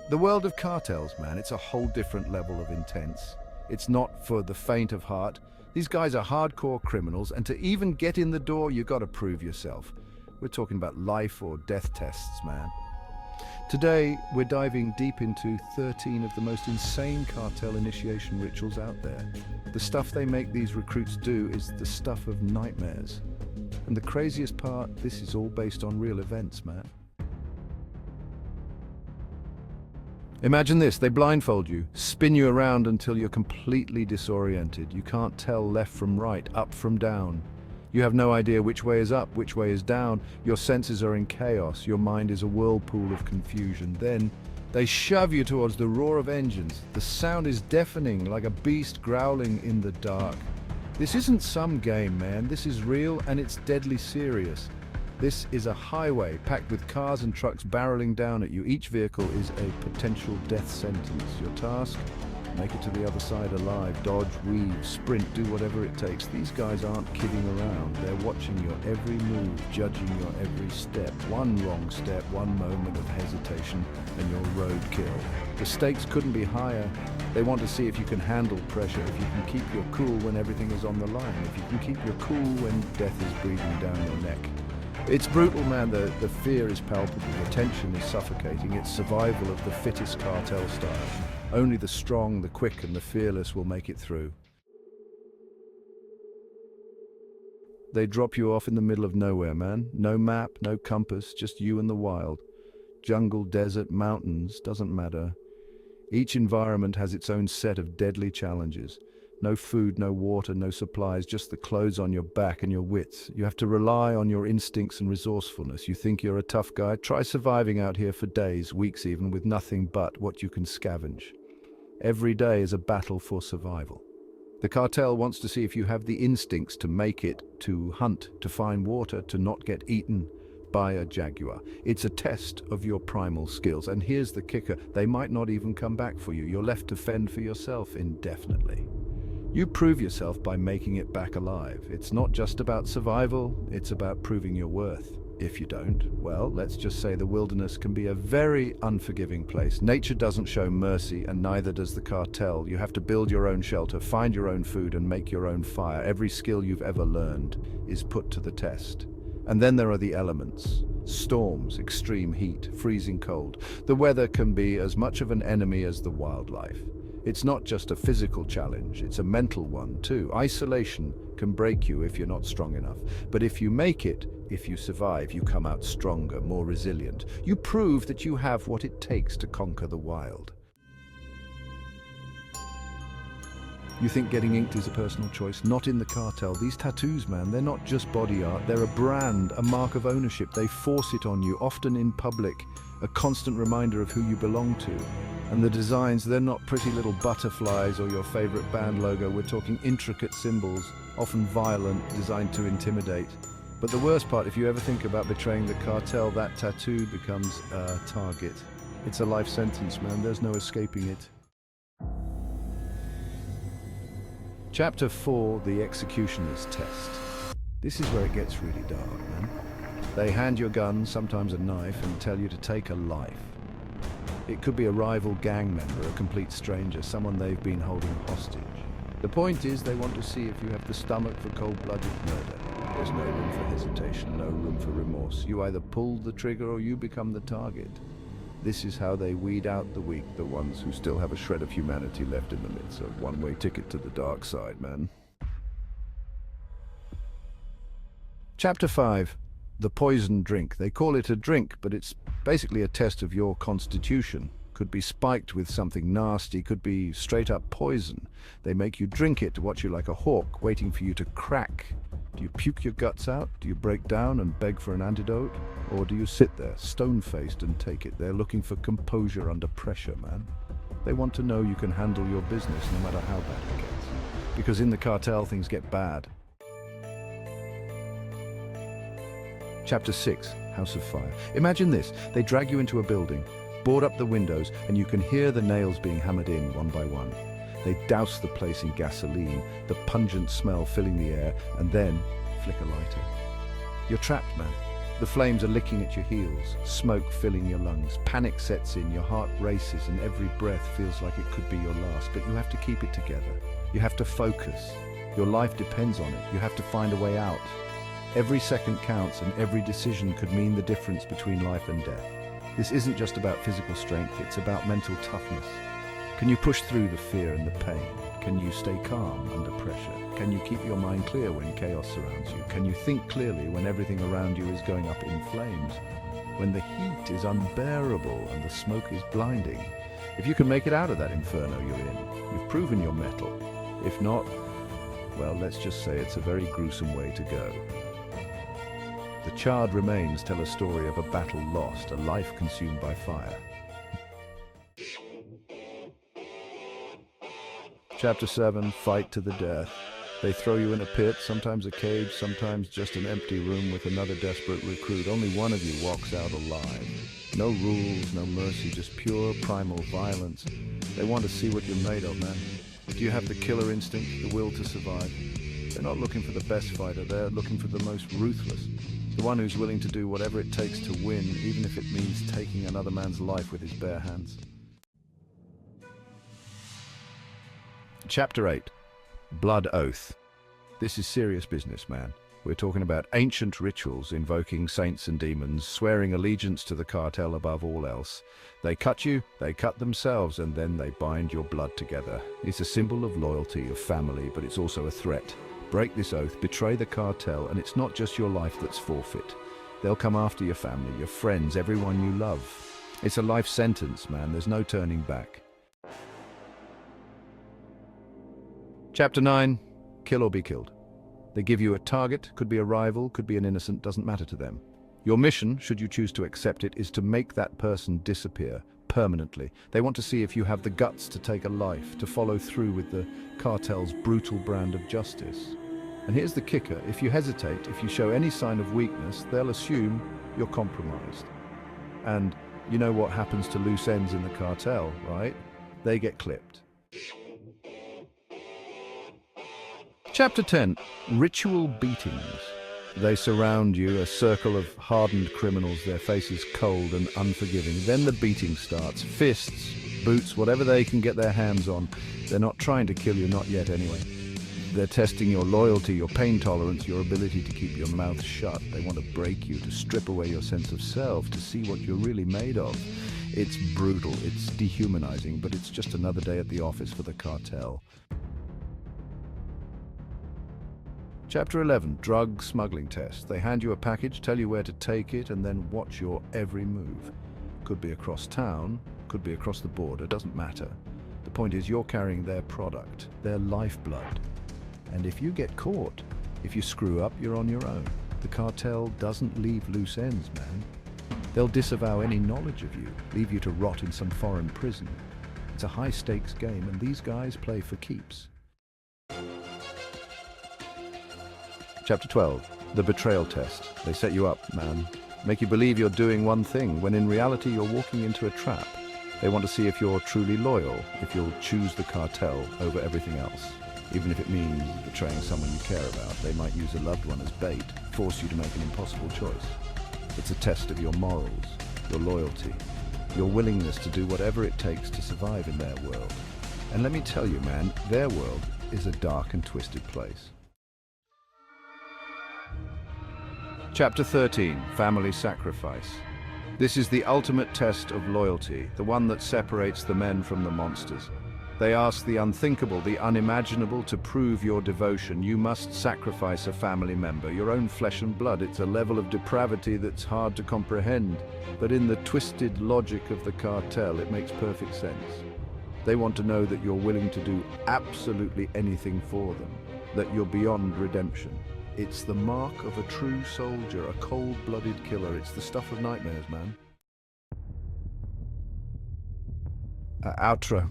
The world of cartels, man, it's a whole different level of intense. It's not for the faint of heart. These guys are hardcore criminals, and to even get in the door, you gotta prove yourself. We're talking about life or death tests, man. Today, we're diving deep into 13 of the most insane cartel initiation rituals out there. The stuff they make these recruits do is the stuff of nightmares. And the craziest part, this is all based on real events, man. Imagine this, they blindfold you, spin you around until you're completely disoriented. You can't tell left from right, up from down. You have no idea which way is up, which way is down. Your senses are in chaos. Your mind is a whirlpool of confusion. Then they shove you towards the roar of engines. The sound is deafening, like a beast growling in the dark. This isn't some game, man. This is real, and it's deadly serious. This is a highway packed with cars and trucks barreling down at you. Each vehicle is a potential death sentence. Your task? Make it to the other side alive. Dodge, weave, sprint, do whatever it takes. These guys aren't kidding around. They're watching your every move, judging your every step. One wrong step, one moment of hesitation, and you're roadkill. The stakes couldn't be higher. They want to see if you can handle pressure, if you can keep your cool when everything is on the line, if you can keep your cool when death is breathing down your neck. It's brutal, man. The fear is palpable. The tension is suffocating. It's survival of the fittest cartel style. Only the strong, the quick, and the fearless will make it through. They drop you off in the middle of nowhere, man. No map, no compass, just you and the wild. Jungle, desert, mountains, doesn't matter. Each environment has its own set of deadly challenges. No food, no water, no supplies, just the clothes on your back and your wits. You have to rely on your instincts and resourcefulness. You think you're a tough guy? Try surviving out here for days, weeks even, with nothing but what you can scavenge. Every day is a battle for survival. The cartel wants to see if you have the instincts to make it, to hunt, to find water, to not get eaten by a jaguar. It's a test of your primal skills. And here's the kicker, they might not even come back for you. You're left to fend for yourself indefinitely. You prove yourself by making it back alive. It's not just about survival, it's about proving your worth. If you don't, well, let's just say the wilderness can be a very unforgiving place. Nature doesn't show mercy, and neither does the cartel. You have to build your own shelter, find your own food, and make your own fire. Every skill you've ever learned is put to the test. And then there are the elements. Storms, extreme heat, freezing cold. The weather can be as much of an enemy as the wildlife. It's not just a physical challenge, it's a mental one too. Isolation can break you if you're not strong enough. But if you make it, if you survive, you come out stronger, more resilient. You prove that you have what it takes to conquer the wild. You think getting inked is a personal choice? Not in the cartel. These tattoos, man, they're not just body art. They're a brand, a mark of ownership. They force it on you, often in public, a constant reminder of who you belong to. And the designs, they're not pretty little butterflies or your favorite band logo. We're talking intricate symbols, often violent, designed to intimidate. But the worst part, if you ever think about betraying the cartel, that tattoo becomes a target. It's a life sentence, man. There's no escaping it. Chapter 4, The Executioner's Test. This is where it gets really dark, man. They hand you a gun, sometimes a knife, and tell you to take a life. It could be a rival gang member, a complete stranger, someone they've been holding hostage. The point is, they want to see if you have the stomach for cold-blooded murder. There's no room for hesitation, no room for remorse. You either pull the trigger or you become the target. This is how they weed out the weak, the ones who still have a shred of humanity left in them. It's a one-way ticket to the dark side, man. Chapter 5. The poison drink. They call it a drink, but it's basically a test of your constitution. Could be spiked with something nasty, could be straight up poison. They make you drink it to watch you like a hawk, waiting for you to crack. Do you puke your guts out? Do you break down and beg for an antidote? Or do you sit there, stone-faced, and take it? They're looking for composure under pressure, man. They want to know you can handle your business no matter how bad it gets. Because in the cartel, things get bad. Chapter 6, House of Fire. Imagine this. They drag you into a building, board up the windows, and you can hear the nails being hammered in one by one. They douse the place in gasoline, the pungent smell filling the air, and then flick a lighter. You're trapped, man. The flames are licking at your heels, smoke filling your lungs. Panic sets in, your heart races, and every breath feels like it could be your last. But you have to keep it together. You have to focus. Your life depends on it. You have to find a way out. Every second counts, and every decision could mean the difference between life and death. This isn't just about physical strength, it's about mental toughness. Can you push through the fear and the pain? Can you stay calm under pressure? Can you keep your mind clear when chaos surrounds you? Can you think clearly when everything around you is going up in flames? When the heat is unbearable and the smoke is blinding? If you can make it out of that inferno you're in, you've proven your mettle. If not, well, let's just say it's a very gruesome way to go. The charred remains tell a story of a battle lost, a life consumed by fire. Chapter 7, Fight to the Death. They throw you in a pit, sometimes a cage, sometimes just an empty room with another desperate recruit. Only one of you walks out alive. No rules, no mercy, just pure primal violence. They want to see what you're made of, man. Do you have the killer instinct, the will to survive? They're not looking for the best fighter, they're looking for the most ruthless. The one who's willing to do whatever it takes to win, even if it means taking another man's life with his bare hands. Chapter 8, Blood Oath. This is serious business, man. We're talking about ancient rituals invoking saints and demons, swearing allegiance to the cartel above all else. They cut you, they cut themselves, and then they bind your blood together. It's a symbol of loyalty, of family, but it's also a threat. Break this oath, betray the cartel, and it's not just your life that's forfeit. They'll come after your family, your friends, everyone you love. It's a life sentence, man. There's no turning back. Chapter 9, Kill or be killed. They give you a target, could be a rival, could be an innocent, doesn't matter to them. Your mission, should you choose to accept it, is to make that person disappear permanently. They want to see if you have the guts to take a life, to follow through with the cartel's brutal brand of justice. And here's the kicker, if you hesitate, if you show any sign of weakness, they'll assume you're compromised. And you know what happens to loose ends in the cartel, right? They get clipped. Chapter 10, Ritual Beatings. They surround you, a circle of hardened criminals, their faces cold and unforgiving. Then the beating starts. Fists, boots, whatever they can get their hands on. They're not trying to kill you, not yet anyway. They're testing your loyalty, your pain tolerance, your ability to keep your mouth shut. They want to break you, to strip away your sense of self, to see what you're really made of. It's brutal, it's dehumanizing, but it's just another day at the office for the cartel. Chapter 11, Drug Smuggling Test. They hand you a package, tell you where to take it, and then watch your every move. Could be across town, could be across the border, doesn't matter. The point is you're carrying their product, their lifeblood. And if you get caught, if you screw up, you're on your own. The cartel doesn't leave loose ends, man. They'll disavow any knowledge of you, leave you to rot in some foreign prison. It's a high-stakes game, and these guys play for keeps. Chapter 12, The Betrayal Test. They set you up, man. Make you believe you're doing one thing, when in reality you're walking into a trap. They want to see if you're truly loyal, if you'll choose the cartel over everything else. Even if it means betraying someone you care about, they might use a loved one as bait, force you to make an impossible choice. It's a test of your morals, your loyalty, your willingness to do whatever it takes to survive in their world. And let me tell you, man, their world is a dark and twisted place. Chapter 13, Family Sacrifice. This is the ultimate test of loyalty, the one that separates the men from the monsters. They ask the unthinkable, the unimaginable to prove your devotion. You must sacrifice a family member, your own flesh and blood. It's a level of depravity that's hard to comprehend. But in the twisted logic of the cartel, it makes perfect sense. They want to know that you're willing to do absolutely anything for them, that you're beyond redemption. It's the mark of a true soldier, a cold-blooded killer. It's the stuff of nightmares, man. Outro.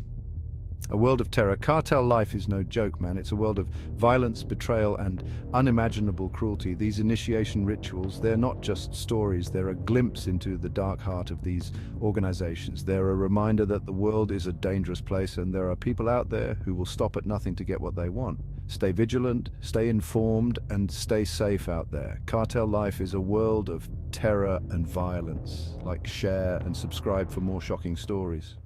A world of terror. Cartel life is no joke, man. It's a world of violence, betrayal, and unimaginable cruelty. These initiation rituals, they're not just stories, they're a glimpse into the dark heart of these organizations. They're a reminder that the world is a dangerous place and there are people out there who will stop at nothing to get what they want. Stay vigilant, stay informed, and stay safe out there. Cartel life is a world of terror and violence. Like, share and subscribe for more shocking stories.